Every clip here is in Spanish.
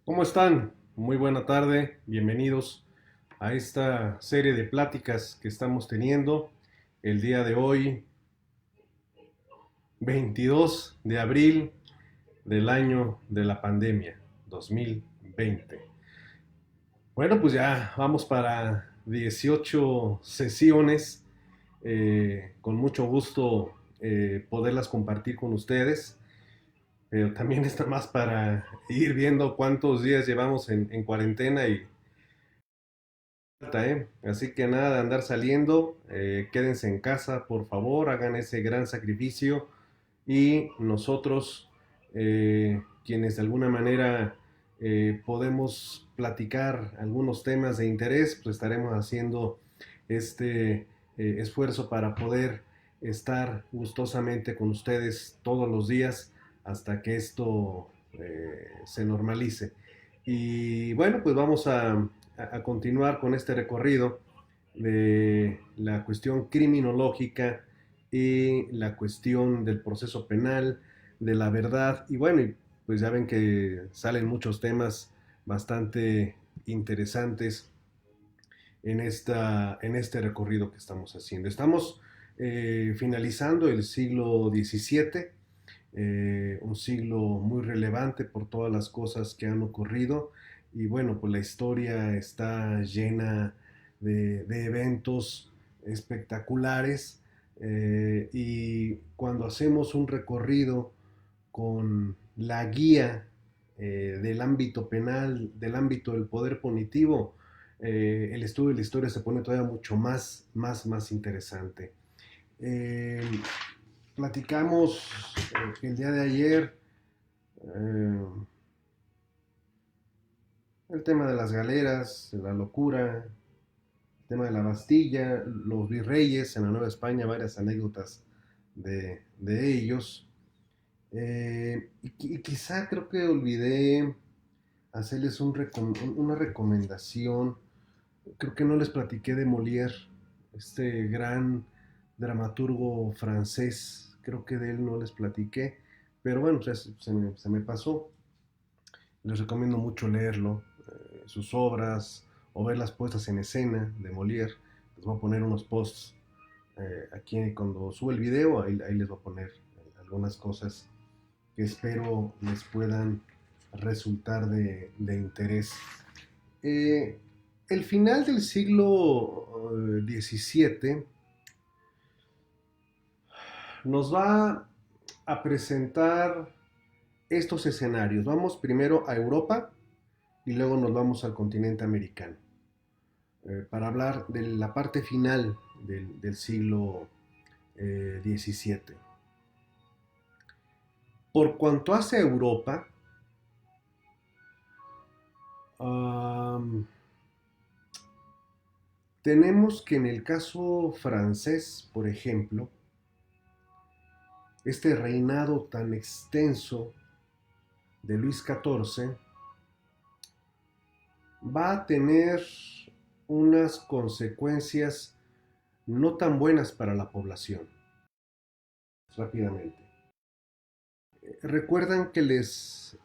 ¿Cómo están? Muy buena tarde, bienvenidos a esta serie de pláticas que estamos teniendo el día de hoy, 22 de abril del año de la pandemia, 2020. Bueno, pues ya vamos para 18 sesiones, con mucho gusto poderlas compartir con ustedes, pero también está más para ir viendo cuántos días llevamos en cuarentena y así que nada de andar saliendo, quédense en casa, por favor, hagan ese gran sacrificio y nosotros, quienes de alguna manera podemos platicar algunos temas de interés, pues estaremos haciendo este esfuerzo para poder estar gustosamente con ustedes todos los días hasta que esto se normalice. Y bueno, pues vamos a continuar con este recorrido de la cuestión criminológica y la cuestión del proceso penal, de la verdad. Y bueno, pues ya ven que salen muchos temas bastante interesantes en este recorrido que estamos haciendo. Estamos finalizando el siglo XVII, un siglo muy relevante por todas las cosas que han ocurrido y bueno, pues la historia está llena de eventos espectaculares, y cuando hacemos un recorrido con la guía del ámbito penal, del ámbito del poder punitivo, el estudio de la historia se pone todavía mucho más interesante. Eh, Platicamos el día de ayer eh, el tema de las galeras, la locura, el tema de la Bastilla, los virreyes en la Nueva España, varias anécdotas de ellos. Y quizá creo que olvidé hacerles una recomendación. Creo que no les platiqué de Molière, este gran dramaturgo francés. Creo que de él no les platiqué, pero bueno, pues se me pasó. Les recomiendo mucho leerlo, sus obras o ver las puestas en escena de Molière. Les voy a poner unos posts aquí cuando sube el video, ahí les voy a poner algunas cosas que espero les puedan resultar de interés. Eh, el final del siglo XVII nos va a presentar estos escenarios. Vamos primero a Europa y luego nos vamos al continente americano, para hablar de la parte final del siglo XVII. Por cuanto hace a Europa, um, tenemos que en el caso francés, por ejemplo, este reinado tan extenso de Luis XIV va a tener unas consecuencias no tan buenas para la población. Rápidamente. Recuerdan que les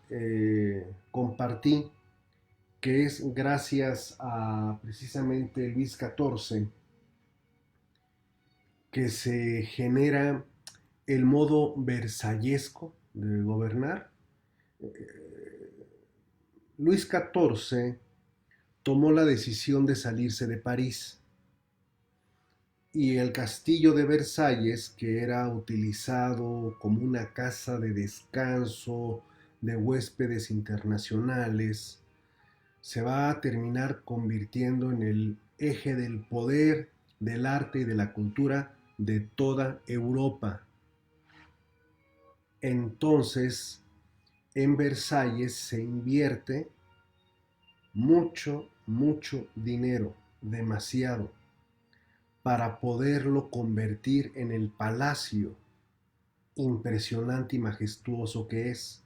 compartí que es gracias a precisamente Luis XIV que se genera el modo versallesco de gobernar. Luis XIV tomó la decisión de salirse de París y el castillo de Versalles, que era utilizado como una casa de descanso de huéspedes internacionales, se va a terminar convirtiendo en el eje del poder, del arte y de la cultura de toda Europa. Entonces, en Versalles se invierte mucho dinero, demasiado, para poderlo convertir en el palacio impresionante y majestuoso que es.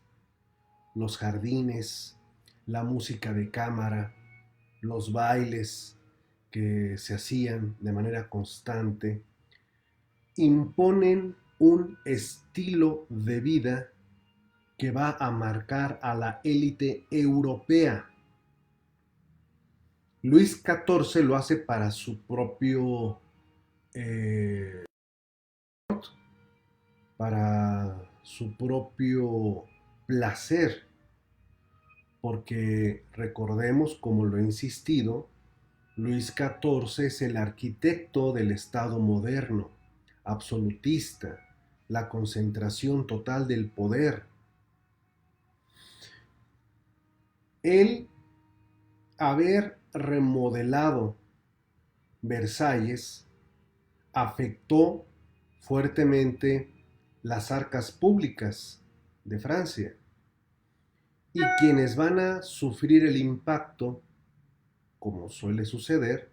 Los jardines, la música de cámara, los bailes que se hacían de manera constante, imponen un estilo de vida que va a marcar a la élite europea. Luis XIV lo hace para su propio, para su propio placer, porque recordemos, como lo he insistido, Luis XIV es el arquitecto del Estado moderno, absolutista, la concentración total del poder. El haber remodelado Versalles afectó fuertemente las arcas públicas de Francia, y quienes van a sufrir el impacto, como suele suceder,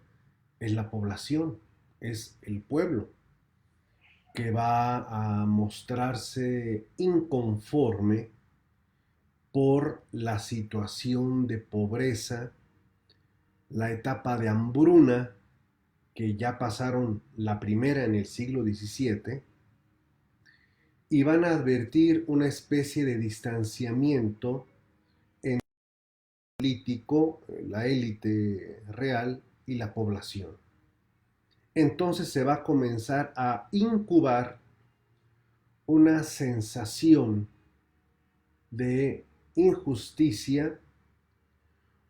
es la población, es el pueblo, que va a mostrarse inconforme por la situación de pobreza, la etapa de hambruna, que ya pasaron la primera en el siglo XVII, y van a advertir una especie de distanciamiento entre el político, la élite real y la población. Entonces se va a comenzar a incubar una sensación de injusticia,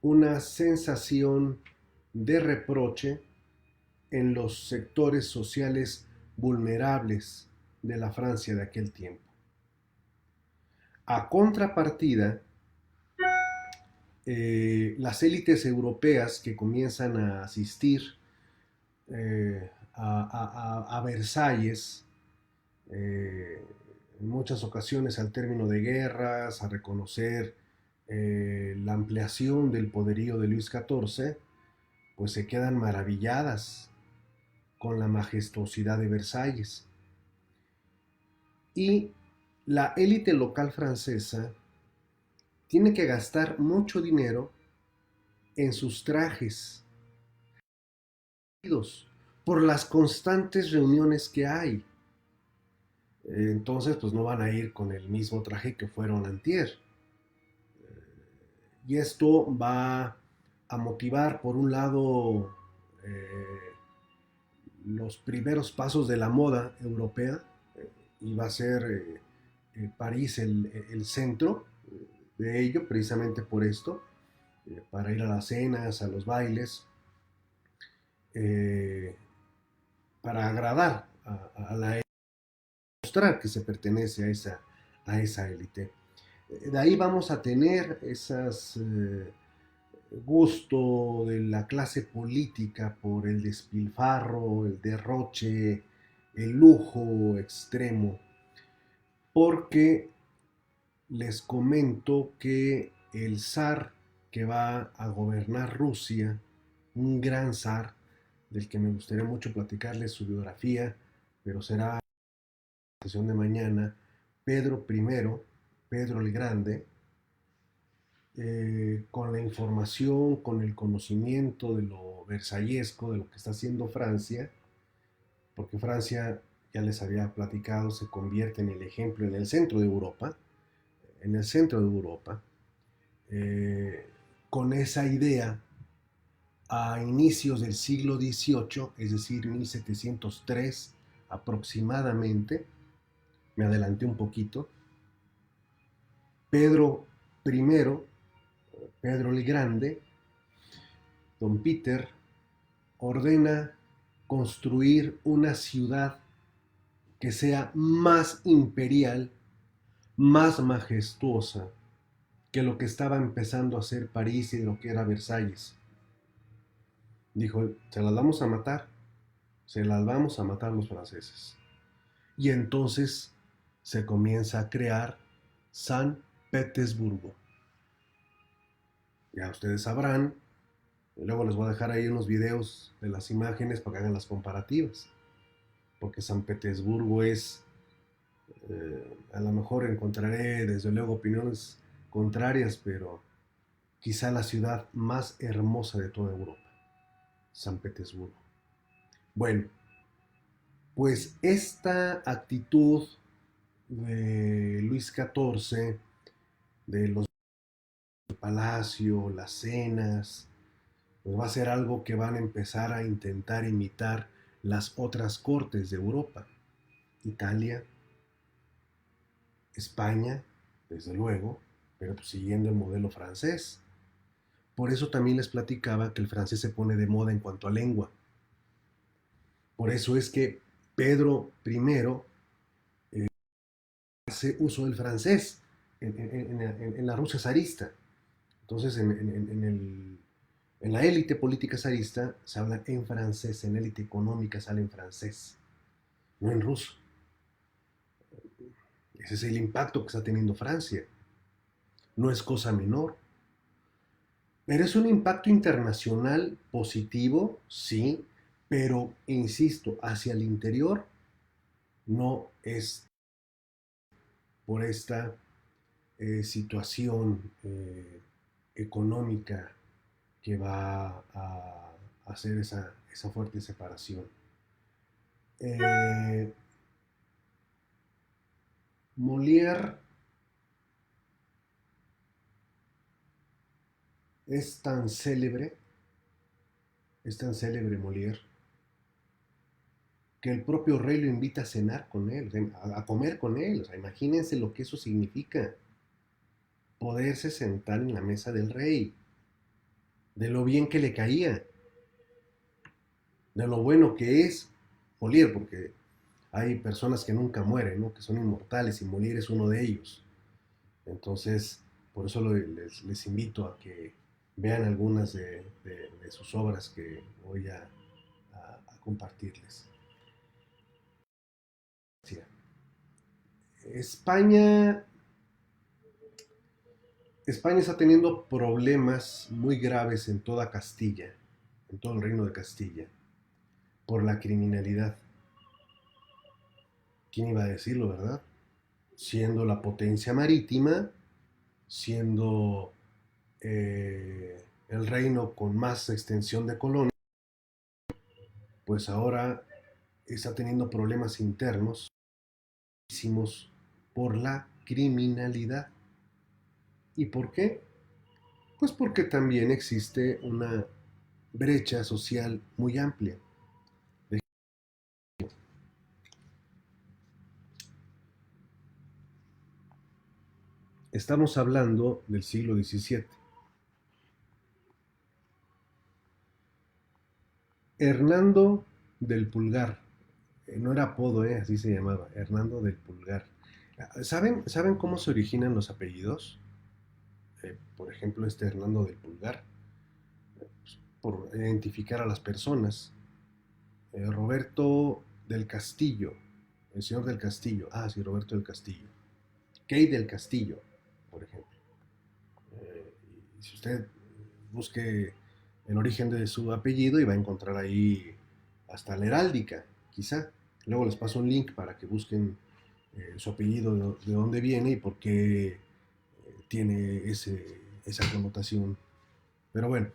una sensación de reproche en los sectores sociales vulnerables de la Francia de aquel tiempo. A contrapartida, las élites europeas que comienzan a asistir a Versalles, en muchas ocasiones al término de guerras, a reconocer la ampliación del poderío de Luis XIV, pues se quedan maravilladas con la majestuosidad de Versalles. Y la élite local francesa tiene que gastar mucho dinero en sus trajes, por las constantes reuniones que hay. Entonces, pues no van a ir con el mismo traje que fueron antier. Y esto va a motivar, por un lado, los primeros pasos de la moda europea, y va a ser París el centro de ello, precisamente por esto, para ir a las cenas, a los bailes, eh, para agradar a la élite, mostrar que se pertenece a esa élite. De ahí vamos a tener esas gusto de la clase política por el despilfarro, el derroche, el lujo extremo, porque les comento que el zar que va a gobernar Rusia, un gran zar, del que me gustaría mucho platicarles su biografía, pero será en la sesión de mañana, Pedro I, Pedro el Grande, con la información, con el conocimiento de lo versallesco, de lo que está haciendo Francia, porque Francia, ya les había platicado, se convierte en el ejemplo en el centro de Europa, en el centro de Europa, eh, con esa idea a inicios del siglo XVIII, es decir, 1703 aproximadamente, me adelanté un poquito, Pedro I, Pedro el Grande, Don Peter, ordena construir una ciudad que sea más imperial, más majestuosa que lo que estaba empezando a ser París y lo que era Versalles. Dijo, se las vamos a matar, se las vamos a matar los franceses. Y entonces se comienza a crear San Petersburgo. Ya ustedes sabrán, y luego les voy a dejar ahí unos videos de las imágenes para que hagan las comparativas, porque San Petersburgo es, a lo mejor encontraré desde luego opiniones contrarias, pero quizá la ciudad más hermosa de toda Europa, San Petersburgo. Bueno, pues esta actitud de Luis XIV de los palacio, las cenas, pues va a ser algo que van a empezar a intentar imitar las otras cortes de Europa. Italia, España, desde luego, pero pues siguiendo el modelo francés. Por eso también les platicaba que el francés se pone de moda en cuanto a lengua. Por eso es que Pedro I hace uso del francés en la Rusia zarista. Entonces, en la élite política zarista se habla en francés, en élite económica se habla en francés, no en ruso. Ese es el impacto que está teniendo Francia. No es cosa menor. Pero es un impacto internacional positivo, sí, pero insisto, hacia el interior no es por esta situación económica que va a hacer esa fuerte separación. Molière es tan célebre, es tan célebre Molière, que el propio rey lo invita a cenar con él, a comer con él. O sea, imagínense lo que eso significa. Poderse sentar en la mesa del rey, de lo bien que le caía, de lo bueno que es Molière, porque hay personas que nunca mueren, ¿no? Que son inmortales y Molière es uno de ellos. Entonces, por eso les invito a que vean algunas de sus obras que voy a compartirles. Sí. España, España está teniendo problemas muy graves en toda Castilla, en todo el reino de Castilla, por la criminalidad. ¿Quién iba a decirlo, verdad? Siendo la potencia marítima, siendo el reino con más extensión de colonias, pues ahora está teniendo problemas internos por la criminalidad. ¿Y por qué? Pues porque también existe una brecha social muy amplia. Estamos hablando del siglo XVII. Hernando del Pulgar, no era apodo, así se llamaba, Hernando del Pulgar. ¿Saben cómo se originan los apellidos? Por ejemplo, este Hernando del Pulgar, pues, por identificar a las personas. Roberto del Castillo, el señor del Castillo, sí, Roberto del Castillo. Kay del Castillo, por ejemplo. Si usted busque el origen de su apellido y va a encontrar ahí hasta la heráldica, quizá. Luego les paso un link para que busquen su apellido, de dónde viene y por qué tiene esa connotación. Pero bueno,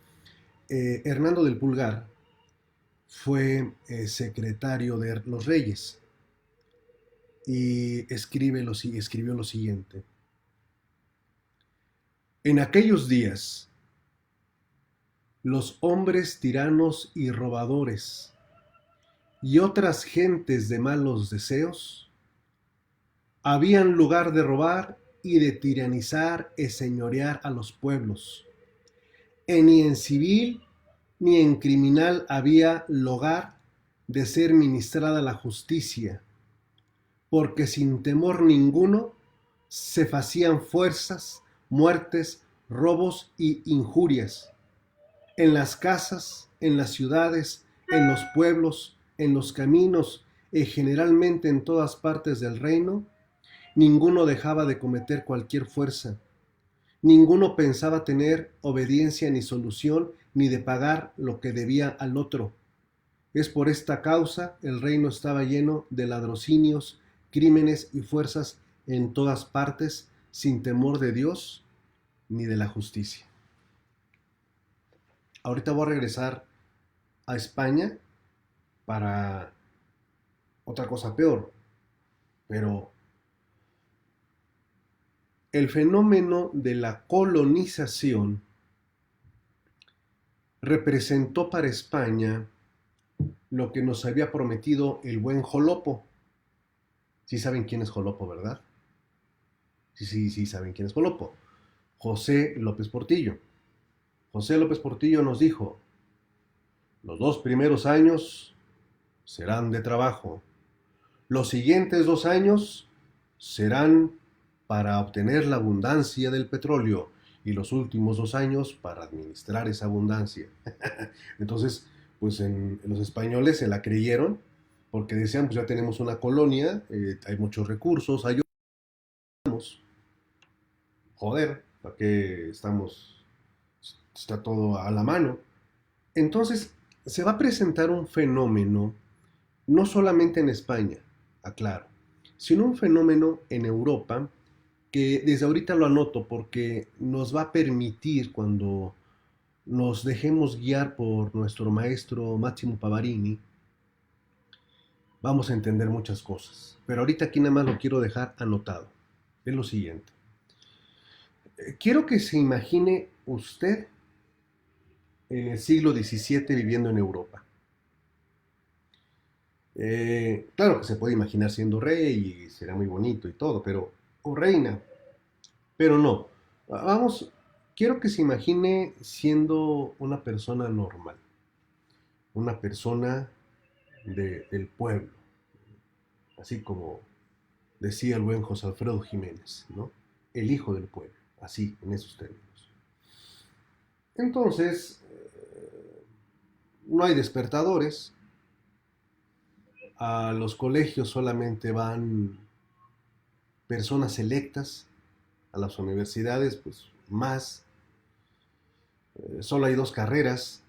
Hernando del Pulgar fue secretario de los reyes y escribió lo siguiente. En aquellos días, los hombres tiranos y robadores y otras gentes de malos deseos habían lugar de robar y de tiranizar y señorear a los pueblos. Ni en civil ni en criminal había lugar de ser ministrada la justicia, porque sin temor ninguno se facían fuerzas, muertes, robos y injurias, en las casas, en las ciudades, en los pueblos, en los caminos y generalmente en todas partes del reino. Ninguno dejaba de cometer cualquier fuerza. Ninguno pensaba tener obediencia ni solución, ni de pagar lo que debía al otro. Es por esta causa el reino estaba lleno de ladrocinios, crímenes y fuerzas en todas partes, sin temor de Dios ni de la justicia. Ahorita voy a regresar a España para otra cosa peor, pero el fenómeno de la colonización representó para España lo que nos había prometido el buen Jolopo. Sí saben quién es Jolopo, ¿verdad? Sí saben quién es Jolopo. José López Portillo. José López Portillo nos dijo, los 2 primeros años serán de trabajo. Los siguientes 2 años serán para obtener la abundancia del petróleo y los últimos 2 años para administrar esa abundancia. Entonces, pues en los españoles se la creyeron porque decían, pues ya tenemos una colonia, hay muchos recursos, ayudamos, joder, ¿para qué estamos? Está todo a la mano. Entonces, se va a presentar un fenómeno, no solamente en España, aclaro, sino un fenómeno en Europa que desde ahorita lo anoto porque nos va a permitir cuando nos dejemos guiar por nuestro maestro Máximo Pavarini, vamos a entender muchas cosas. Pero ahorita aquí nada más lo quiero dejar anotado. Es lo siguiente. Quiero que se imagine usted en el siglo XVII viviendo en Europa. Claro que se puede imaginar siendo rey y será muy bonito y todo, pero, o reina, pero no. Vamos, quiero que se imagine siendo una persona normal, una persona del pueblo, así como decía el buen José Alfredo Jiménez, ¿no? El hijo del pueblo, así, en esos términos. Entonces, no hay despertadores, a los colegios solamente van personas selectas, a las universidades pues más, solo hay 2 carreras,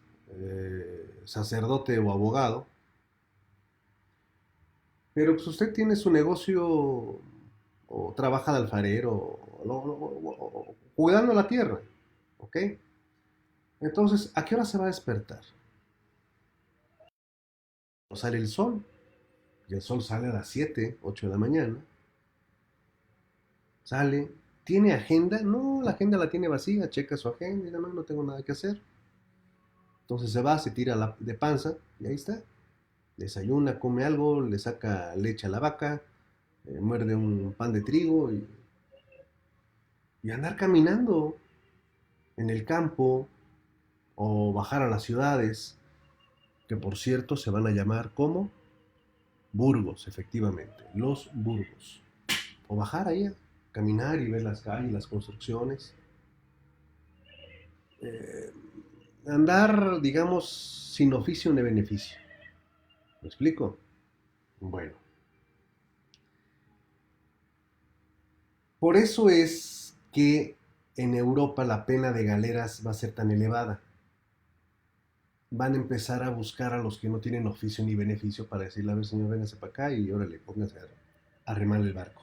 sacerdote o abogado, pero pues usted tiene su negocio o trabaja de alfarero o cuidando la tierra, ¿ok? Entonces, ¿a qué hora se va a despertar? No sale el sol, y el sol sale a las 7, 8 de la mañana, sale, ¿tiene agenda? No, la agenda la tiene vacía, checa su agenda y nada más no tengo nada que hacer. Entonces se va, se tira de panza y ahí está. Desayuna, come algo, le saca leche a la vaca, muerde un pan de trigo y andar caminando en el campo o bajar a las ciudades, que por cierto se van a llamar como burgos, efectivamente, los burgos. O bajar ahí a caminar y ver las calles, las construcciones. Eh, Andar, digamos, sin oficio ni beneficio. ¿Me explico? Bueno, por eso es que en Europa la pena de galeras va a ser tan elevada. Van a empezar a buscar a los que no tienen oficio ni beneficio para decirle, a ver señor, véngase para acá y órale, póngase a remar el barco.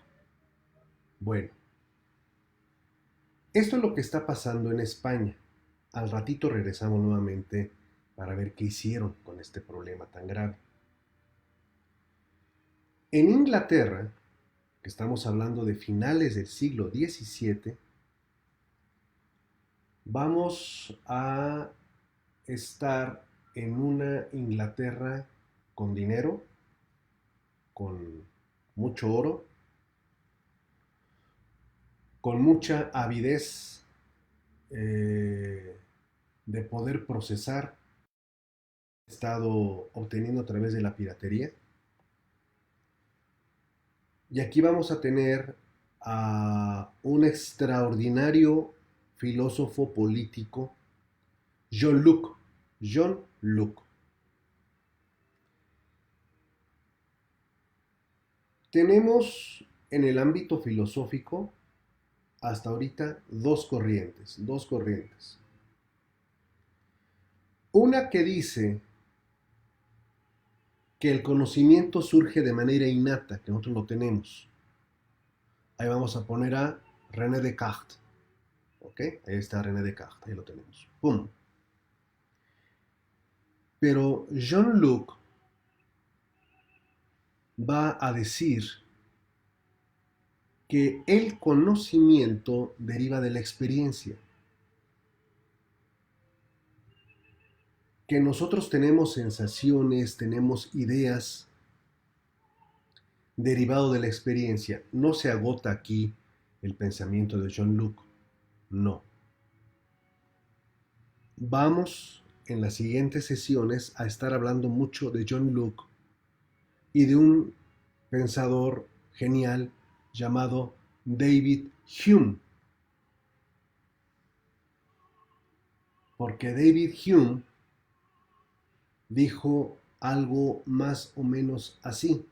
Bueno, esto es lo que está pasando en España. Al ratito regresamos nuevamente para ver qué hicieron con este problema tan grave. En Inglaterra, que estamos hablando de finales del siglo XVII, vamos a estar en una Inglaterra con dinero, con mucho oro, con mucha avidez de poder procesar estado obteniendo a través de la piratería. Y aquí vamos a tener a un extraordinario filósofo político, John Locke. John Locke. Tenemos en el ámbito filosófico hasta ahorita dos corrientes. Una que dice que el conocimiento surge de manera innata, que nosotros lo tenemos. Ahí vamos a poner a René Descartes. ¿Ok? Ahí está René Descartes, ahí lo tenemos. ¡Pum! Pero John Locke va a decir que el conocimiento deriva de la experiencia, que nosotros tenemos sensaciones, tenemos ideas derivado de la experiencia. No se agota aquí el pensamiento de John Locke, no. Vamos en las siguientes sesiones a estar hablando mucho de John Locke y de un pensador genial llamado David Hume. Porque David Hume dijo algo más o menos así.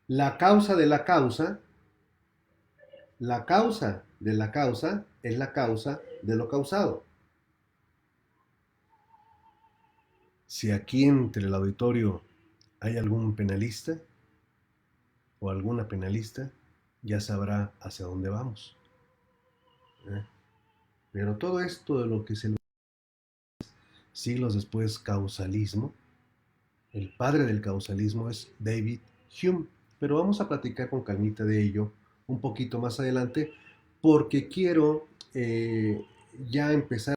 La causa de la causa es la causa de lo causado. Si aquí entre el auditorio hay algún penalista o alguna penalista, ya sabrá hacia dónde vamos. Pero todo esto de lo que se siglos después causalismo, el padre del causalismo es David Hume. Pero vamos a platicar con calmita de ello un poquito más adelante, porque quiero ya empezar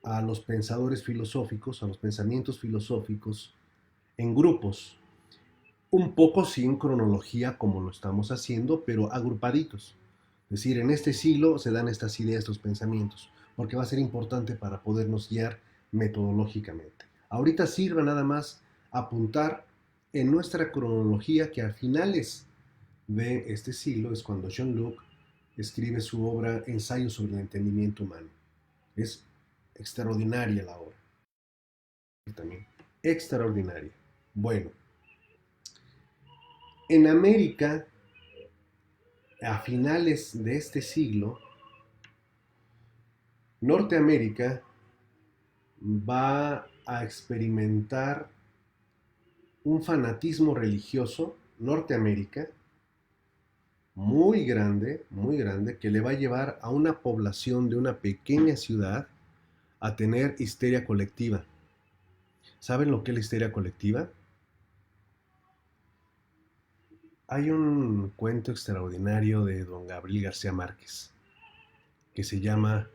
a los pensadores filosóficos, a los pensamientos filosóficos en grupos, un poco sin cronología como lo estamos haciendo, pero agrupaditos. Es decir, en este siglo se dan estas ideas, estos pensamientos, porque va a ser importante para podernos guiar metodológicamente. Ahorita sirva nada más apuntar en nuestra cronología que a finales de este siglo es cuando John Locke escribe su obra Ensayo sobre el entendimiento humano. Es extraordinaria la obra. También extraordinaria. Bueno, en América, a finales de este siglo, Norteamérica va a experimentar un fanatismo religioso, Norteamérica, muy grande, que le va a llevar a una población de una pequeña ciudad a tener histeria colectiva. ¿Saben lo que es la histeria colectiva? Hay un cuento extraordinario de don Gabriel García Márquez que se llama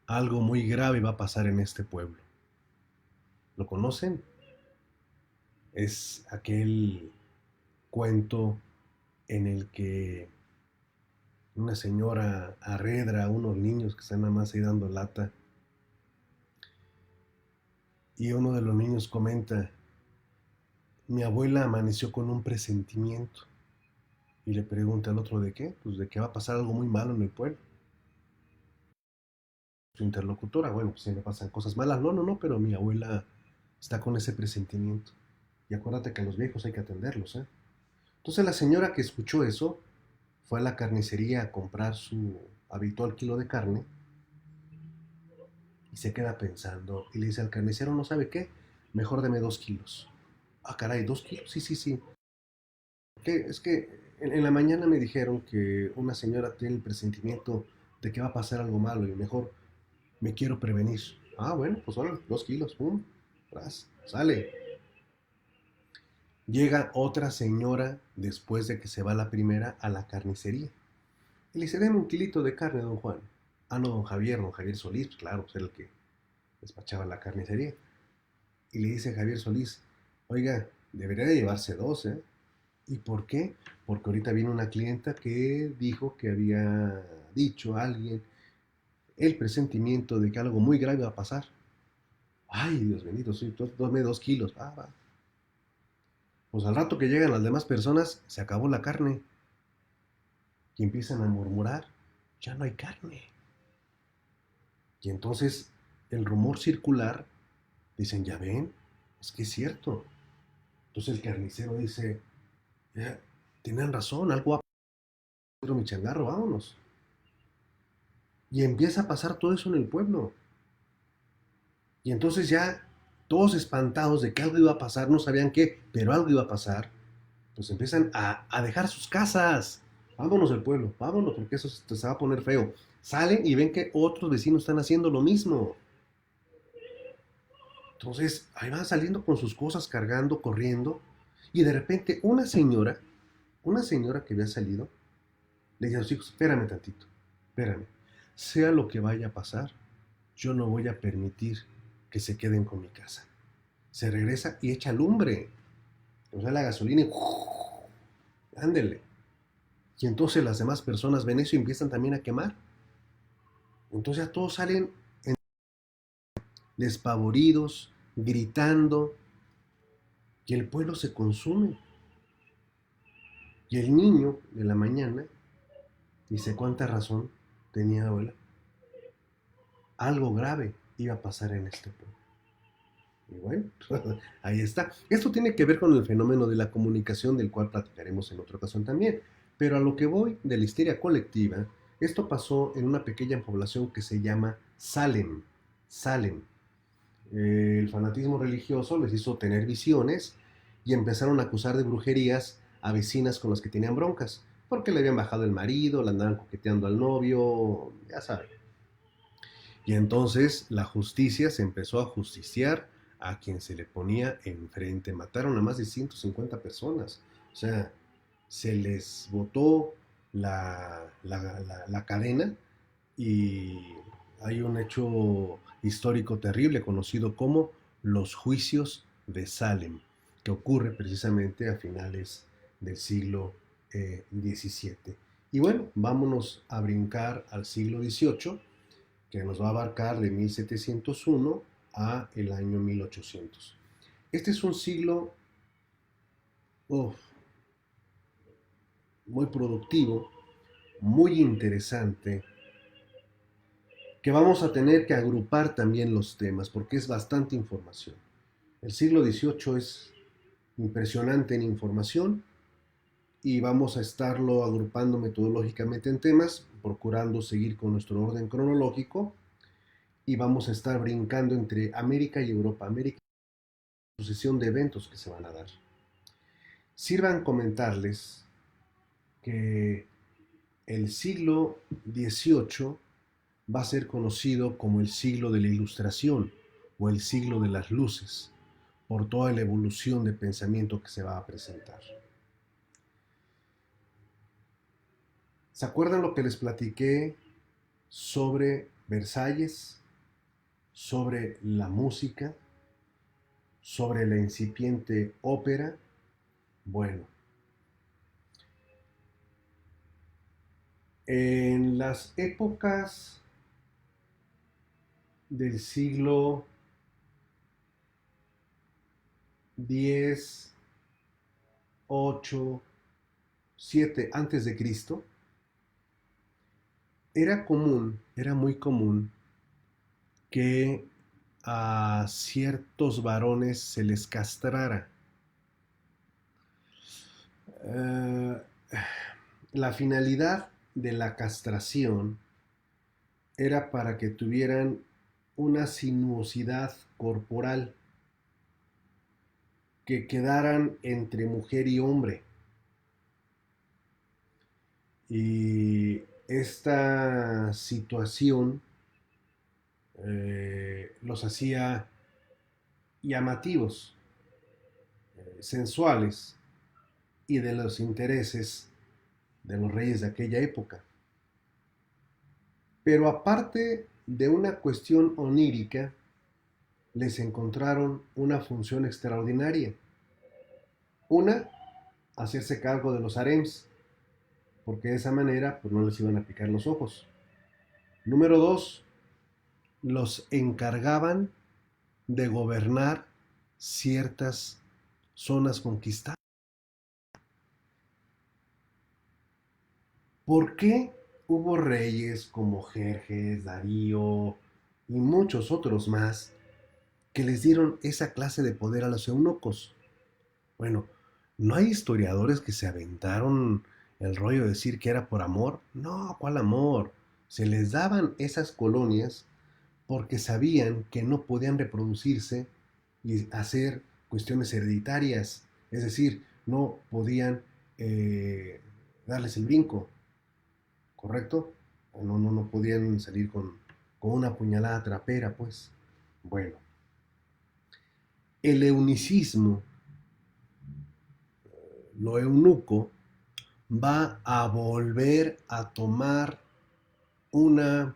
Algo muy grave va a pasar en este pueblo. ¿Lo conocen? Es aquel cuento en el que una señora arredra a unos niños que están nada más ahí dando lata y uno de los niños comenta: mi abuela amaneció con un presentimiento. Y le pregunta al otro: ¿de qué? Pues de que va a pasar algo muy malo en el pueblo. Su interlocutora: bueno, pues siempre pasan cosas malas. No, pero mi abuela está con ese presentimiento. Y acuérdate que a los viejos hay que atenderlos, ¿eh? Entonces la señora que escuchó eso fue a la carnicería a comprar su habitual kilo de carne y se queda pensando y le dice al carnicero: ¿no sabe qué? Mejor deme 2 kilos. Ah, caray, 2 kilos, sí. Es que en la mañana me dijeron que una señora tiene el presentimiento de que va a pasar algo malo y mejor me quiero prevenir. Ah, bueno, pues ahora 2 kilos, pum, sale. Llega otra señora después de que se va la primera a la carnicería. Y le dice: deme 1 kilito de carne, don Juan. Ah, no, don Javier Solís, pues claro, pues era el que despachaba la carnicería. Y le dice a Javier Solís: oiga, debería de llevarse 2, ¿eh? ¿Y por qué? Porque ahorita viene una clienta que dijo que había dicho a alguien el presentimiento de que algo muy grave va a pasar. Ay, Dios bendito, sí, tome 2 kilos. Va. Pues al rato que llegan las demás personas, se acabó la carne. Y empiezan a murmurar: ya no hay carne. Y entonces el rumor circular, dicen: ya ven, es que es cierto. Entonces el carnicero dice: ya, tienen razón, algo va a pasar, mi changarro, vámonos. Y empieza a pasar todo eso en el pueblo. Y entonces ya todos espantados de que algo iba a pasar, no sabían qué, pero algo iba a pasar, pues empiezan a dejar sus casas. Vámonos del pueblo, vámonos, porque eso se va a poner feo. Salen y ven que otros vecinos están haciendo lo mismo. Entonces ahí van saliendo con sus cosas, cargando, corriendo, y de repente una señora una señora que había salido le dice a los hijos, espérame tantito, espérame, sea lo que vaya a pasar, yo no voy a permitir que se queden con mi casa. Se regresa y echa lumbre, o sea, la gasolina y ándele. Y entonces las demás personas ven eso y empiezan también a quemar. Entonces ya todos salen despavoridos, gritando, y el pueblo se consume. Y el niño de la mañana dice, ¿cuánta razón tenía abuela? Algo grave iba a pasar en este pueblo. Y bueno, ahí está. Esto tiene que ver con el fenómeno de la comunicación, del cual platicaremos en otra ocasión también. Pero a lo que voy de la histeria colectiva, esto pasó en una pequeña población que se llama Salem. Salem. El fanatismo religioso les hizo tener visiones y empezaron a acusar de brujerías a vecinas con las que tenían broncas, porque le habían bajado el marido, le andaban coqueteando al novio, ya saben. Y entonces la justicia se empezó a justiciar a quien se le ponía enfrente. Mataron a más de 150 personas. O sea, se les botó la cadena y hay un hecho histórico terrible conocido como los juicios de Salem, que ocurre precisamente a finales del siglo XVII. Y bueno, vámonos a brincar al siglo XVIII, que nos va a abarcar de 1701 a el año 1800. Este es un siglo muy productivo, muy interesante, que vamos a tener que agrupar también los temas porque es bastante información. El siglo XVIII es impresionante en información y vamos a estarlo agrupando metodológicamente en temas, procurando seguir con nuestro orden cronológico, y vamos a estar brincando entre América y Europa. América, sucesión de eventos que se van a dar. Sirvan comentarles que el siglo XVIII va a ser conocido como el siglo de la Ilustración o el siglo de las luces, por toda la evolución de pensamiento que se va a presentar. ¿Se acuerdan lo que les platiqué sobre Versalles, sobre la música, sobre la incipiente ópera? Bueno, en las épocas del siglo X, 8, 7 antes de Cristo, era muy común que a ciertos varones se les castrara. Uh, la finalidad de la castración era para que tuvieran una sinuosidad corporal, que quedaran entre mujer y hombre. Y esta situación los hacía llamativos, sensuales y de los intereses de los reyes de aquella época. Pero aparte de una cuestión onírica, les encontraron una función extraordinaria. Una, hacerse cargo de los harems, porque de esa manera pues, no les iban a picar los ojos. Número dos, los encargaban de gobernar ciertas zonas conquistadas. ¿Por qué hubo reyes como Jerjes, Darío y muchos otros más que les dieron esa clase de poder a los eunucos? Bueno, ¿no hay historiadores que se aventaron el rollo de decir que era por amor? No, ¿cuál amor? Se les daban esas colonias porque sabían que no podían reproducirse y hacer cuestiones hereditarias, es decir, no podían darles el brinco, ¿correcto? No podían salir con una puñalada trapera, pues. Bueno, el eunicismo, lo eunuco, va a volver a tomar una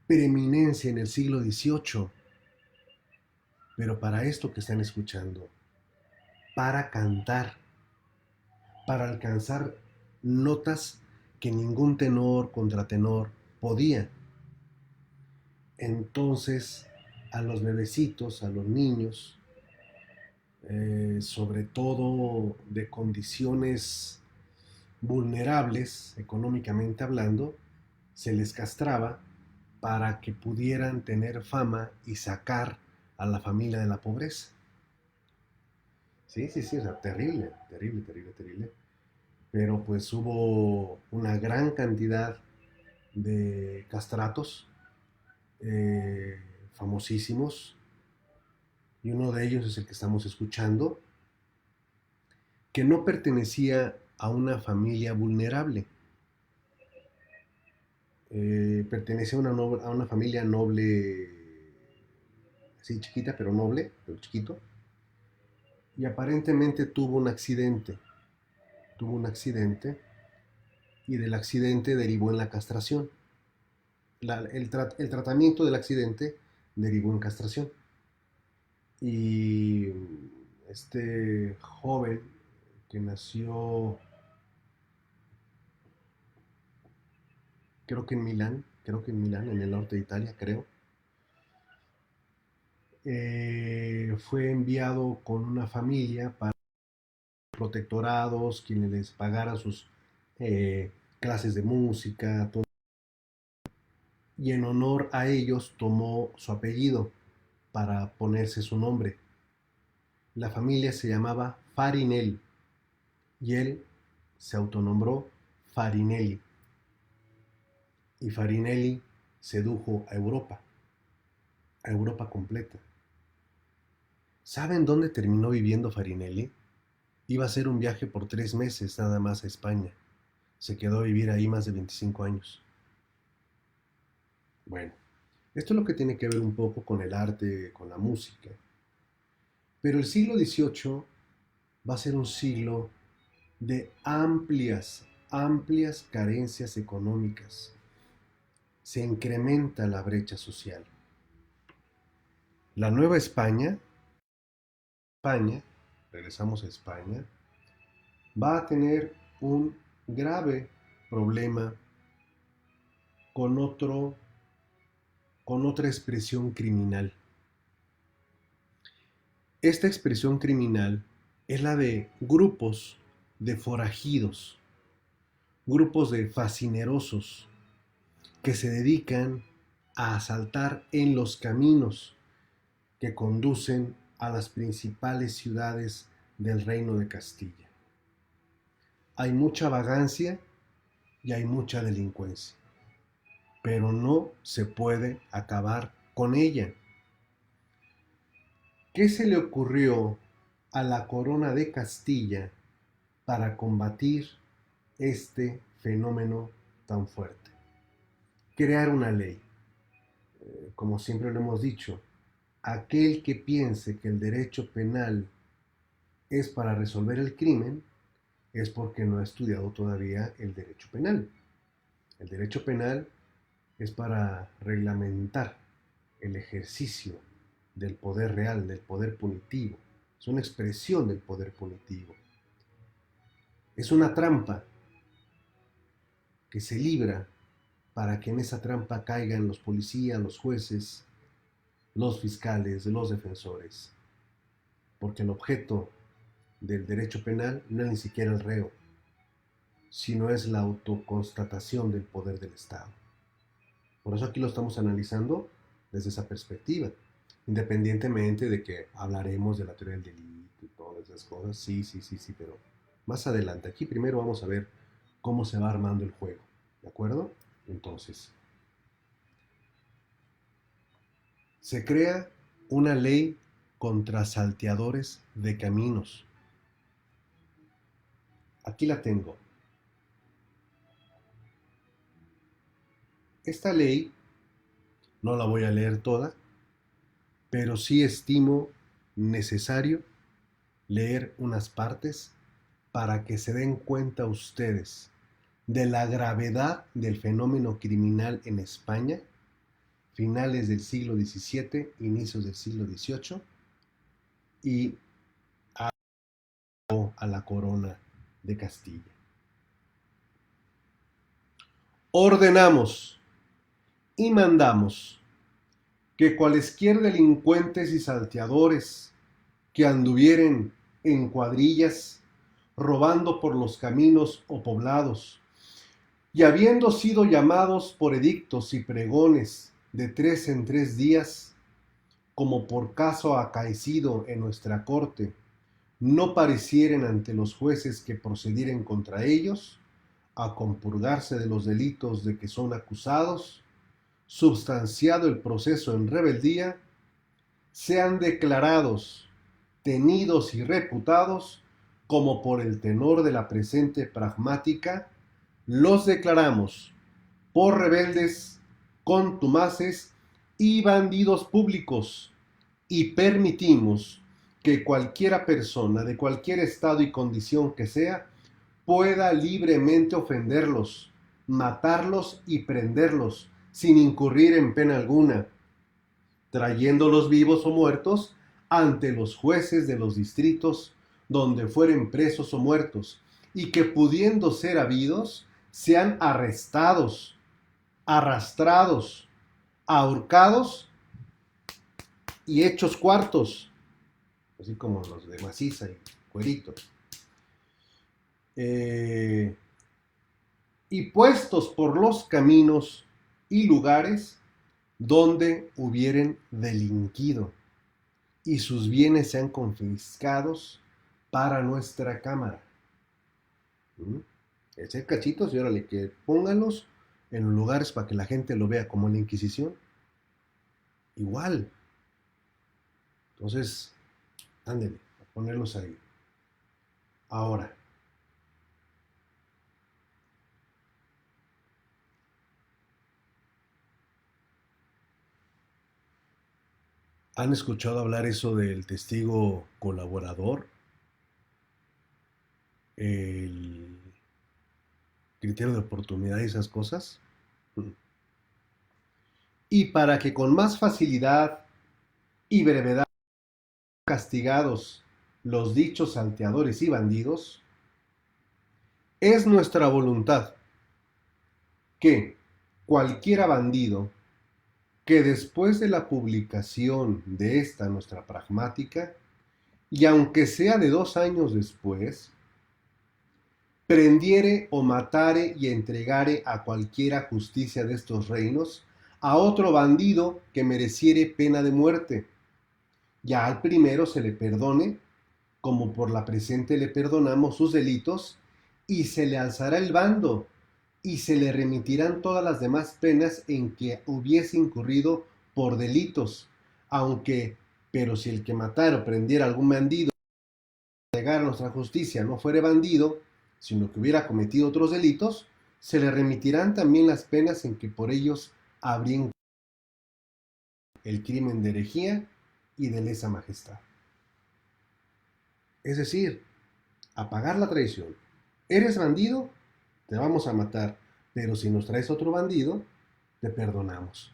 preeminencia en el siglo XVIII, pero para esto que están escuchando, para cantar, para alcanzar notas que ningún tenor, contratenor podía. Entonces, a los bebecitos, a los niños, sobre todo de condiciones vulnerables, económicamente hablando, se les castraba para que pudieran tener fama y sacar a la familia de la pobreza. Sí, sí, sí, o sea, terrible, terrible, terrible, terrible. Pero pues hubo una gran cantidad de castratos eh, famosísimos, y uno de ellos es el que estamos escuchando, que no pertenecía a una familia vulnerable, pertenecía a una familia noble, así chiquita, pero noble, pero chiquito, y aparentemente tuvo un accidente, y del accidente derivó en la castración. El tratamiento del accidente derivó en castración. Y este joven que nació, creo que en Milán, en el norte de Italia, creo, fue enviado con una familia para protectorados, quienes les pagaran sus clases de música, todo, y en honor a ellos tomó su apellido para ponerse su nombre. La familia se llamaba Farinelli y él se autonombró Farinelli. Y Farinelli sedujo a Europa completa. ¿Saben dónde terminó viviendo Farinelli? Iba a hacer un viaje por 3 meses nada más a España. Se quedó a vivir ahí más de 25 años. Bueno, esto es lo que tiene que ver un poco con el arte, con la música. Pero el siglo XVIII va a ser un siglo de amplias carencias económicas. Se incrementa la brecha social. La Nueva España, regresamos a España, va a tener un grave problema con con otra expresión criminal. Esta expresión criminal es la de grupos de forajidos, grupos de fascinerosos que se dedican a asaltar en los caminos que conducen a las principales ciudades del Reino de Castilla. Hay mucha vagancia y hay mucha delincuencia, pero no se puede acabar con ella. ¿Qué se le ocurrió a la corona de Castilla para combatir este fenómeno tan fuerte? Crear una ley. Como siempre lo hemos dicho, aquel que piense que el derecho penal es para resolver el crimen es porque no ha estudiado todavía el derecho penal. El derecho penal es para reglamentar el ejercicio del poder real, del poder punitivo. Es una expresión del poder punitivo. Es una trampa que se libra para que en esa trampa caigan los policías, los jueces, los fiscales, los defensores. Porque el objeto del derecho penal no es ni siquiera el reo, sino es la autoconstatación del poder del Estado. Por eso aquí lo estamos analizando desde esa perspectiva, independientemente de que hablaremos de la teoría del delito y todas esas cosas, sí, sí, sí, sí, pero más adelante. Aquí primero vamos a ver cómo se va armando el juego, ¿de acuerdo? Entonces, se crea una ley contra salteadores de caminos. Aquí la tengo. Esta ley, no la voy a leer toda, pero sí estimo necesario leer unas partes para que se den cuenta ustedes de la gravedad del fenómeno criminal en España, finales del siglo XVII, inicios del siglo XVIII, y a la corona de Castilla. Ordenamos y mandamos que cualesquier delincuentes y salteadores que anduvieren en cuadrillas, robando por los caminos o poblados, y habiendo sido llamados por edictos y pregones de 3 en 3 días, como por caso acaecido en nuestra corte, no parecieren ante los jueces que procedieren contra ellos, a compurgarse de los delitos de que son acusados, substanciado el proceso en rebeldía, sean declarados, tenidos y reputados, como por el tenor de la presente pragmática, los declaramos por rebeldes, contumaces y bandidos públicos, y permitimos que cualquiera persona de cualquier estado y condición que sea pueda libremente ofenderlos, matarlos y prenderlos sin incurrir en pena alguna, trayéndolos vivos o muertos ante los jueces de los distritos donde fueren presos o muertos, y que pudiendo ser habidos, sean arrestados, arrastrados, ahorcados y hechos cuartos, así como los de maciza y cueritos, y puestos por los caminos y lugares donde hubieren delinquido, y sus bienes sean confiscados para nuestra cámara. Ese cachitos y órale, que pónganlos en los lugares para que la gente lo vea, como en la Inquisición. Igual. Entonces, ándele, a ponerlos ahí. Ahora, ¿han escuchado hablar eso del testigo colaborador? El criterio de oportunidad y esas cosas. Y para que con más facilidad y brevedad castigados los dichos salteadores y bandidos, es nuestra voluntad que cualquiera bandido que después de la publicación de esta nuestra pragmática, y aunque sea de 2 años después, prendiere o matare y entregare a cualquiera justicia de estos reinos a otro bandido que mereciere pena de muerte, ya al primero se le perdone, como por la presente le perdonamos sus delitos, y se le alzará el bando, y se le remitirán todas las demás penas en que hubiese incurrido por delitos, aunque, pero si el que matara o prendiera algún bandido, entregar a nuestra justicia no fuere bandido, sino que hubiera cometido otros delitos, se le remitirán también las penas en que por ellos habrían el crimen de herejía y de lesa majestad. Es decir, apagar la traición. ¿Eres bandido? Te vamos a matar. Pero si nos traes otro bandido, te perdonamos.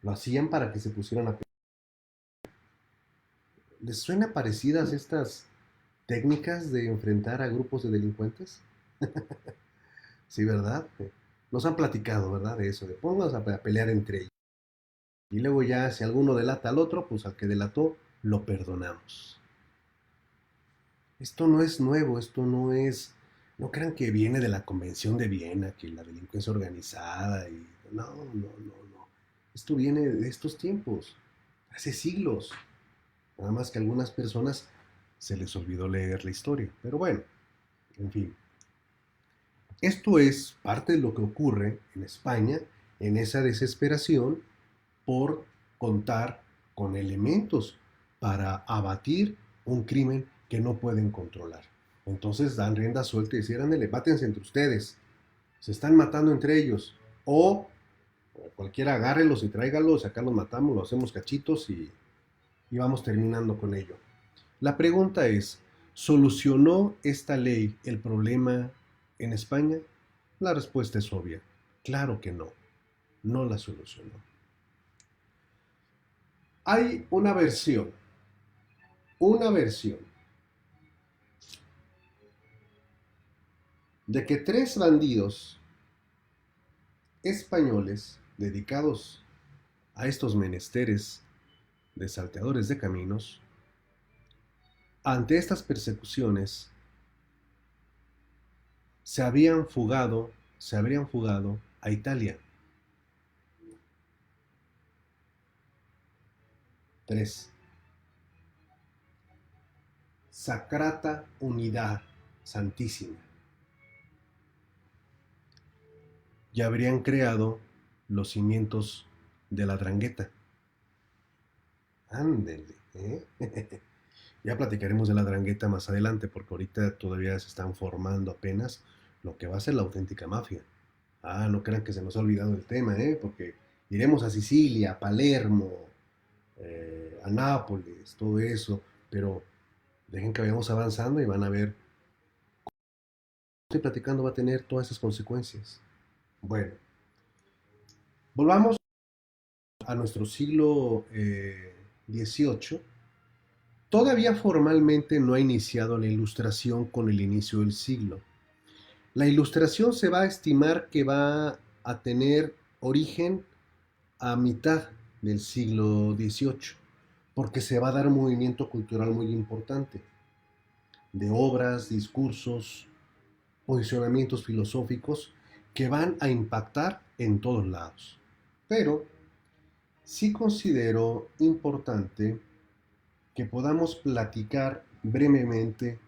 Lo hacían para que se pusieran a... ¿Les suena parecidas estas técnicas de enfrentar a grupos de delincuentes? Sí, ¿verdad? Nos han platicado, ¿verdad? De eso, de pónganse a pelear entre ellos. Y luego ya, si alguno delata al otro, pues al que delató, lo perdonamos. Esto no es nuevo, esto no es... No crean que viene de la Convención de Viena, que la delincuencia organizada y... No, no, no, no. Esto viene de estos tiempos, hace siglos. Nada más que a algunas personas se les olvidó leer la historia. Pero bueno, en fin. Esto es parte de lo que ocurre en España en esa desesperación por contar con elementos para abatir un crimen que no pueden controlar. Entonces dan rienda suelta y dicen, ándale, mátense entre ustedes, se están matando entre ellos, o cualquiera agárrelos y tráigalos, acá los matamos, los hacemos cachitos y vamos terminando con ello. La pregunta es, ¿Solucionó esta ley el problema en España? La respuesta es obvia. Claro que no, no la solucionó. Hay una versión de que tres bandidos españoles dedicados a estos menesteres de salteadores de caminos, ante estas persecuciones, se habrían fugado a Italia. Tres. Sacrata Unidad Santísima. Ya habrían creado los cimientos de la Drangheta. Ándele, ¿eh? Ya platicaremos de la Drangheta más adelante, porque ahorita todavía se están formando apenas lo que va a ser la auténtica mafia. No crean que se nos ha olvidado el tema, porque iremos a Sicilia, a Palermo, a Nápoles, todo eso, pero dejen que vayamos avanzando y van a ver estoy platicando va a tener todas esas consecuencias. Bueno, volvamos a nuestro siglo XVIII. Todavía formalmente no ha iniciado la Ilustración con el inicio del siglo. La Ilustración se va a estimar que va a tener origen a mitad del siglo XVIII, porque se va a dar un movimiento cultural muy importante, de obras, discursos, posicionamientos filosóficos que van a impactar en todos lados. Pero sí considero importante que podamos platicar brevemente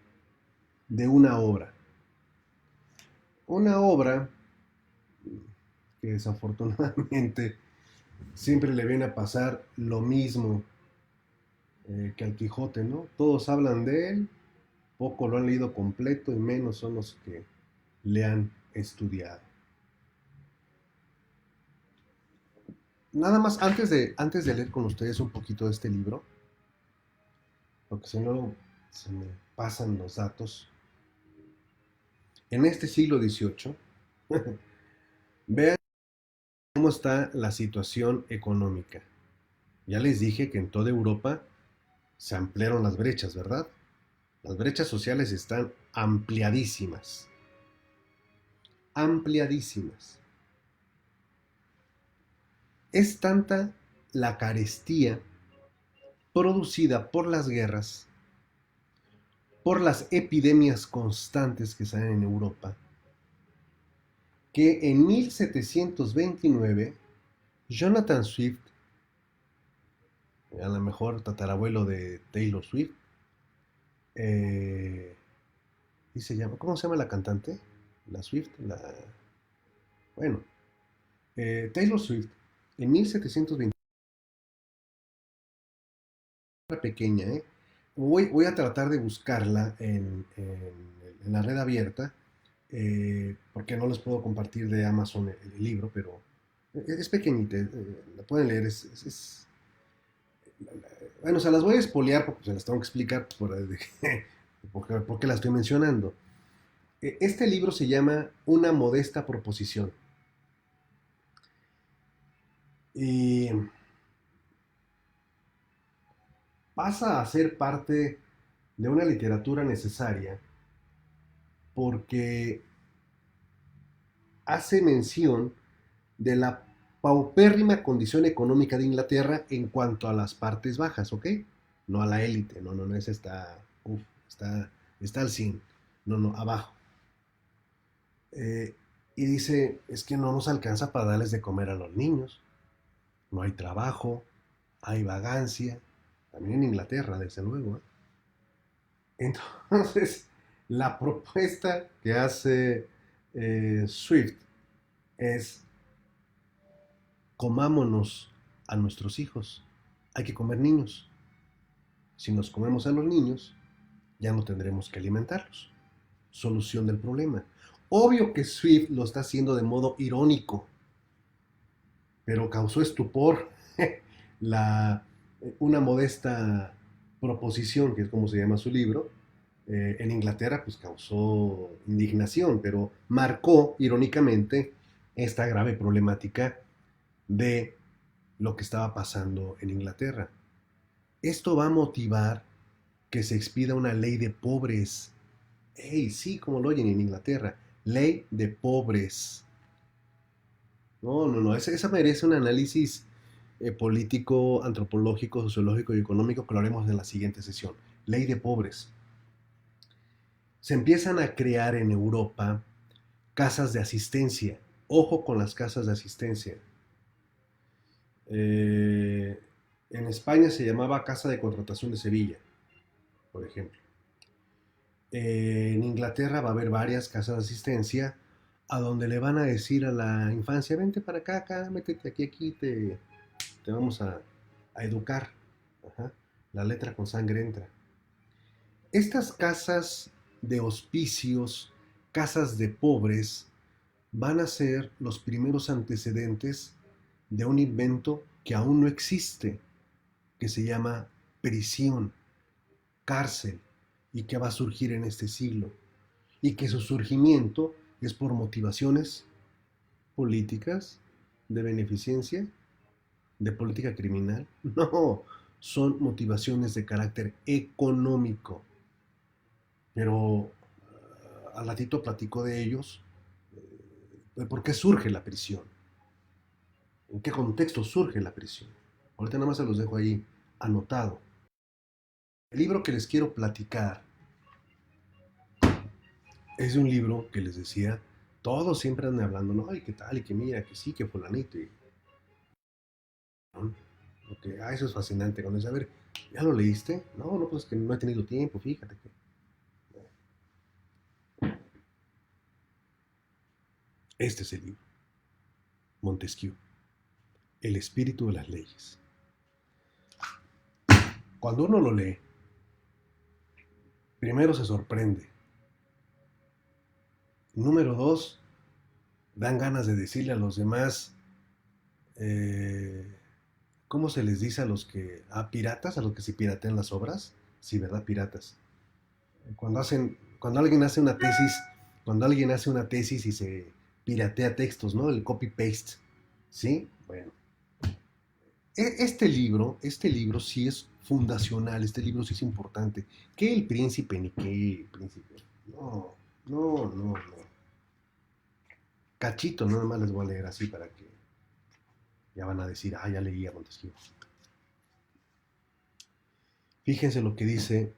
de una obra. Una obra que desafortunadamente siempre le viene a pasar lo mismo que al Quijote, ¿no? Todos hablan de él, poco lo han leído completo y menos son los que le han estudiado. Nada más, antes de leer con ustedes un poquito de este libro, porque si no se me pasan los datos. En este siglo XVIII, vean cómo está la situación económica. Ya les dije que en toda Europa se ampliaron las brechas, ¿verdad? Las brechas sociales están ampliadísimas. Ampliadísimas. Es tanta la carestía producida por las guerras, por las epidemias constantes que salen en Europa, que en 1729 Jonathan Swift, a lo mejor tatarabuelo de Taylor Swift, y se llama, ¿cómo se llama la cantante? La Swift, bueno, Taylor Swift, en 1729, pequeña, voy a tratar de buscarla en la red abierta, porque no les puedo compartir de Amazon el libro, pero es pequeñita, la pueden leer, bueno, se las voy a espolear porque se las tengo que explicar por qué la estoy mencionando. Este libro se llama Una modesta proposición. Y pasa a ser parte de una literatura necesaria porque hace mención de la paupérrima condición económica de Inglaterra en cuanto a las partes bajas, ¿ok? No a la élite, no, esa está al 100, no, abajo. Y dice, es que no nos alcanza para darles de comer a los niños, no hay trabajo, hay vagancia, también en Inglaterra, desde luego. Entonces, la propuesta que hace Swift es comámonos a nuestros hijos. Hay que comer niños. Si nos comemos a los niños, ya no tendremos que alimentarlos. Solución del problema. Obvio que Swift lo está haciendo de modo irónico, pero causó estupor la, una modesta proposición, que es como se llama su libro, En Inglaterra pues causó indignación, pero marcó irónicamente esta grave problemática de lo que estaba pasando en Inglaterra. Esto va a motivar que se expida una ley de pobres. ¡Ey! Sí, como lo oyen en Inglaterra. Ley de pobres. No, no, no. Esa merece un análisis político, antropológico, sociológico y económico que lo haremos en la siguiente sesión. Ley de pobres. Se empiezan a crear en Europa casas de asistencia. Ojo con las casas de asistencia. Eh, en España se llamaba Casa de Contratación de Sevilla, por ejemplo. En Inglaterra va a haber varias casas de asistencia a donde le van a decir a la infancia, vente para acá, acá, métete aquí, aquí, te vamos a educar. Ajá. La letra con sangre entra. Estas casas de hospicios, casas de pobres, van a ser los primeros antecedentes de un invento que aún no existe, que se llama prisión, cárcel, y que va a surgir en este siglo, y que su surgimiento es por motivaciones políticas, de beneficencia, de política criminal. No, son motivaciones de carácter económico. Pero al ratito platico de ellos, de por qué surge la prisión, en qué contexto surge la prisión. Ahorita nada más se los dejo ahí anotado. El libro que les quiero platicar es de un libro que les decía, todos siempre andan hablando, no, y qué tal, y que mira, que sí, que fulanito, y, ¿no? Okay, eso es fascinante. Cuando dice, a ver, ¿ya lo leíste? No, no, pues que no he tenido tiempo, fíjate que. Este es el libro, Montesquieu, El espíritu de las leyes. Cuando uno lo lee, primero se sorprende. Número dos, dan ganas de decirle a los demás, eh, ¿cómo se les dice a los que, a piratas, a los que se piratean las obras? Sí, ¿verdad? Piratas. Cuando alguien hace una tesis, cuando alguien hace una tesis y se piratea textos, ¿no? El copy-paste, ¿sí? Bueno, este libro sí es fundacional, este libro sí es importante. ¿Qué el príncipe ni qué príncipe? No, no, no, no. Cachito, nada más les voy a leer así para que ya van a decir, ah, ya leí a Montesquieu. Fíjense lo que dice,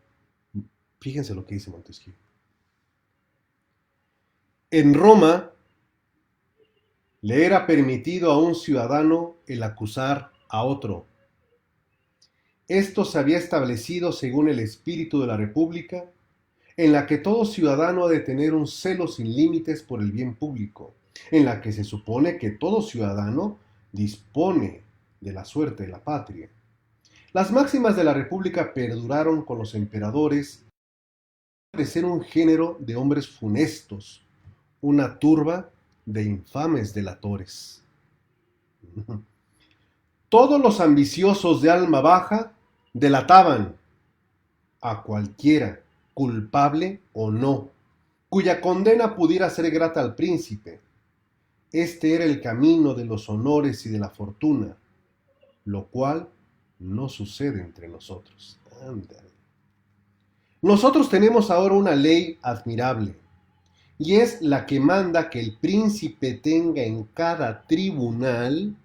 fíjense lo que dice Montesquieu. En Roma le era permitido a un ciudadano el acusar a otro. Esto se había establecido según el espíritu de la República, en la que todo ciudadano ha de tener un celo sin límites por el bien público, en la que se supone que todo ciudadano dispone de la suerte de la patria. Las máximas de la República perduraron con los emperadores de ser un género de hombres funestos, una turba de infames delatores. Todos los ambiciosos de alma baja delataban a cualquiera, culpable o no, cuya condena pudiera ser grata al príncipe. Este era el camino de los honores y de la fortuna, lo cual no sucede entre nosotros. Ándale. Nosotros tenemos ahora una ley admirable, y es la que manda que el príncipe tenga en cada tribunal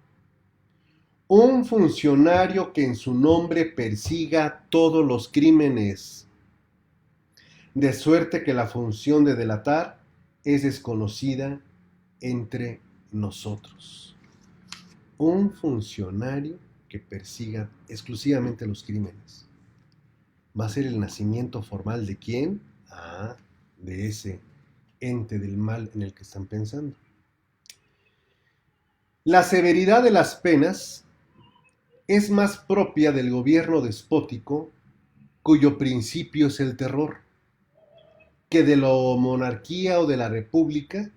un funcionario que en su nombre persiga todos los crímenes, de suerte que la función de delatar es desconocida entre nosotros. Un funcionario que persiga exclusivamente los crímenes. ¿Va a ser el nacimiento formal de quién? Ah, de ese ente del mal en el que están pensando. La severidad de las penas es más propia del gobierno despótico, cuyo principio es el terror, que de la monarquía o de la república,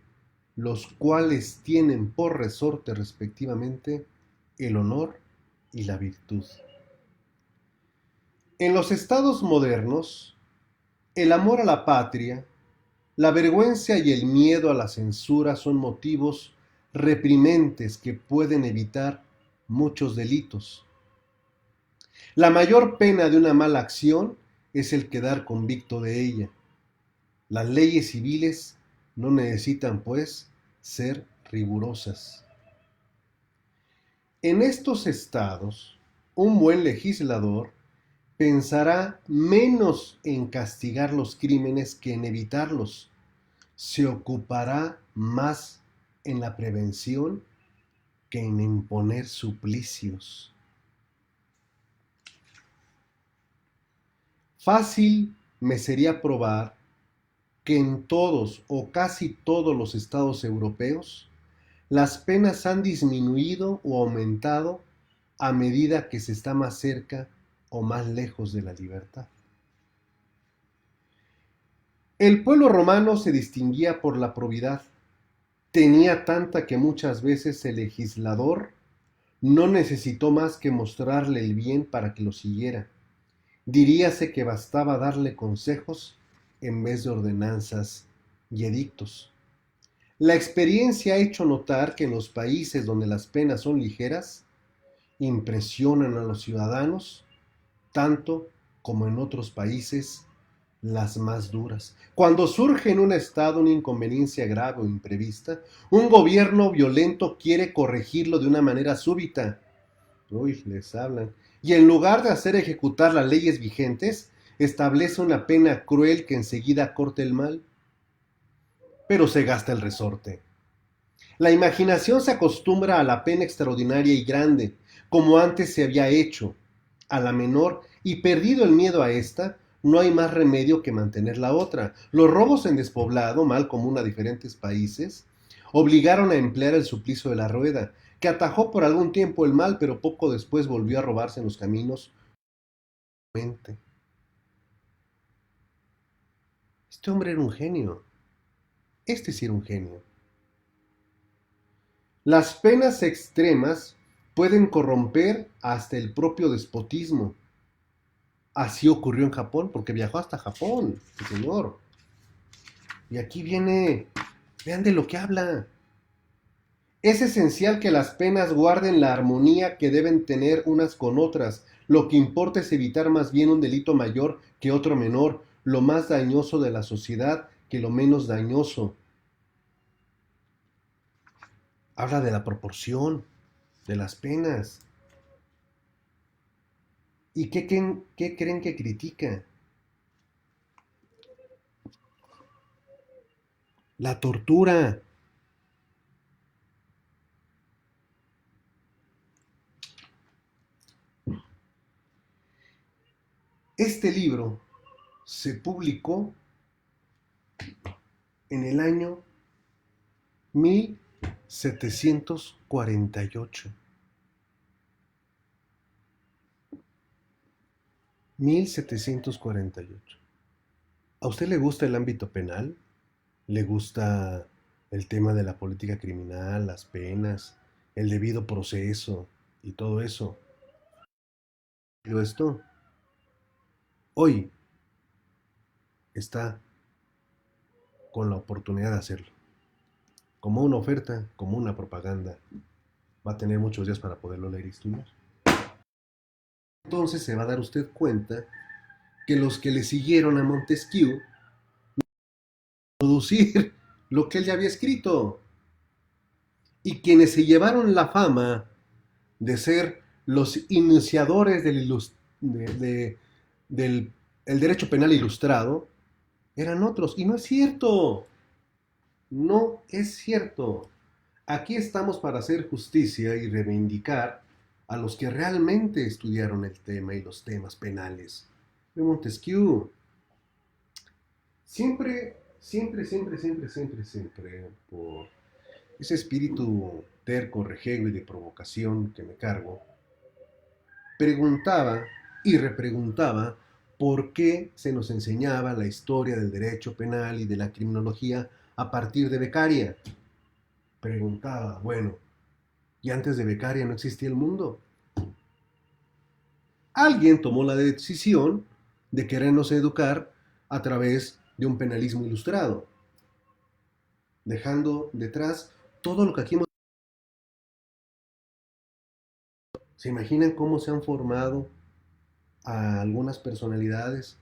los cuales tienen por resorte respectivamente el honor y la virtud. En los estados modernos, El amor a la patria, la vergüenza y el miedo a la censura son motivos reprimentes que pueden evitar muchos delitos. La mayor pena de una mala acción es el quedar convicto de ella. Las leyes civiles no necesitan, pues, ser rigurosas. En estos estados, un buen legislador pensará menos en castigar los crímenes que en evitarlos. Se ocupará más en la prevención que en imponer suplicios. Fácil me sería probar que en todos o casi todos los estados europeos las penas han disminuido o aumentado a medida que se está más cerca o más lejos de la libertad. El pueblo romano se distinguía por la probidad. Tenía tanta que muchas veces el legislador no necesitó más que mostrarle el bien para que lo siguiera. Diríase que bastaba darle consejos en vez de ordenanzas y edictos. La experiencia ha hecho notar que en los países donde las penas son ligeras, impresionan a los ciudadanos tanto como en otros países las más duras. Cuando surge en un estado una inconveniencia grave o imprevista, un gobierno violento quiere corregirlo de una manera súbita. Uy, les hablan. Y en lugar de hacer ejecutar las leyes vigentes, establece una pena cruel que enseguida corta el mal. Pero se gasta el resorte. La imaginación se acostumbra a la pena extraordinaria y grande, como antes se había hecho, a la menor, y perdido el miedo a esta, no hay más remedio que mantener la otra. Los robos en despoblado, mal común a diferentes países, obligaron a emplear el suplicio de la rueda, que atajó por algún tiempo el mal, pero poco después volvió a robarse en los caminos. Este hombre era un genio. Este sí era un genio. Las penas extremas pueden corromper hasta el propio despotismo. Así ocurrió en Japón, porque viajó hasta Japón, el señor. Y aquí viene, vean de lo que habla. Es esencial que las penas guarden la armonía que deben tener unas con otras. Lo que importa es evitar más bien un delito mayor que otro menor, lo más dañoso de la sociedad que lo menos dañoso. Habla de la proporción de las penas. ¿Y qué creen que critica? La tortura. Este libro se publicó en el año 1748. 1748. ¿A usted le gusta el ámbito penal? ¿Le gusta el tema de la política criminal, las penas, el debido proceso y todo eso? Pero esto hoy está con la oportunidad de hacerlo. Como una oferta, como una propaganda. Va a tener muchos días para poderlo leer y estudiar. Entonces se va a dar usted cuenta que los que le siguieron a Montesquieu producir lo que él ya había escrito. Y quienes se llevaron la fama de ser los iniciadores del el derecho penal ilustrado eran otros. Y no es cierto. No es cierto. Aquí estamos para hacer justicia y reivindicar a los que realmente estudiaron el tema y los temas penales. De Montesquieu. Siempre, siempre, siempre, siempre, siempre, siempre, por ese espíritu terco, rejego y de provocación que me cargo, preguntaba y repreguntaba por qué se nos enseñaba la historia del derecho penal y de la criminología a partir de Beccaria. Preguntaba, bueno, ¿y antes de Beccaria no existía el mundo? Alguien tomó la decisión de querernos educar a través de un penalismo ilustrado, dejando detrás todo lo que aquí hemos... ¿Se imaginan cómo se han formado a algunas personalidades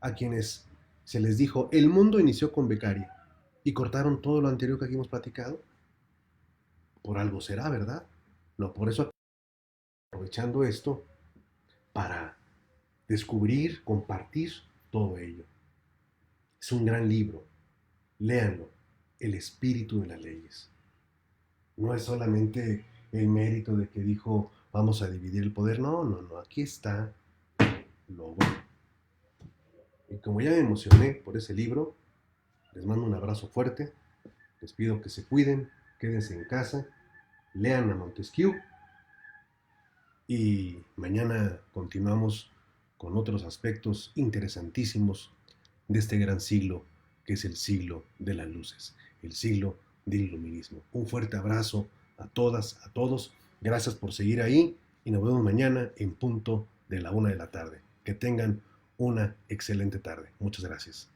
a quienes se les dijo, el mundo inició con becaria y cortaron todo lo anterior que aquí hemos platicado? Por algo será, ¿verdad? No, por eso aprovechando esto para descubrir, compartir todo ello. Es un gran libro, léanlo, El espíritu de las leyes. No es solamente el mérito de que dijo, vamos a dividir el poder, no, no, no, aquí está lo bueno. Y como ya me emocioné por ese libro, les mando un abrazo fuerte, les pido que se cuiden, quédense en casa, lean a Montesquieu y mañana continuamos con otros aspectos interesantísimos de este gran siglo que es el siglo de las luces, el siglo del iluminismo. Un fuerte abrazo a todas, a todos. Gracias por seguir ahí y nos vemos mañana en punto de la 1 de la tarde. Que tengan una excelente tarde. Muchas gracias.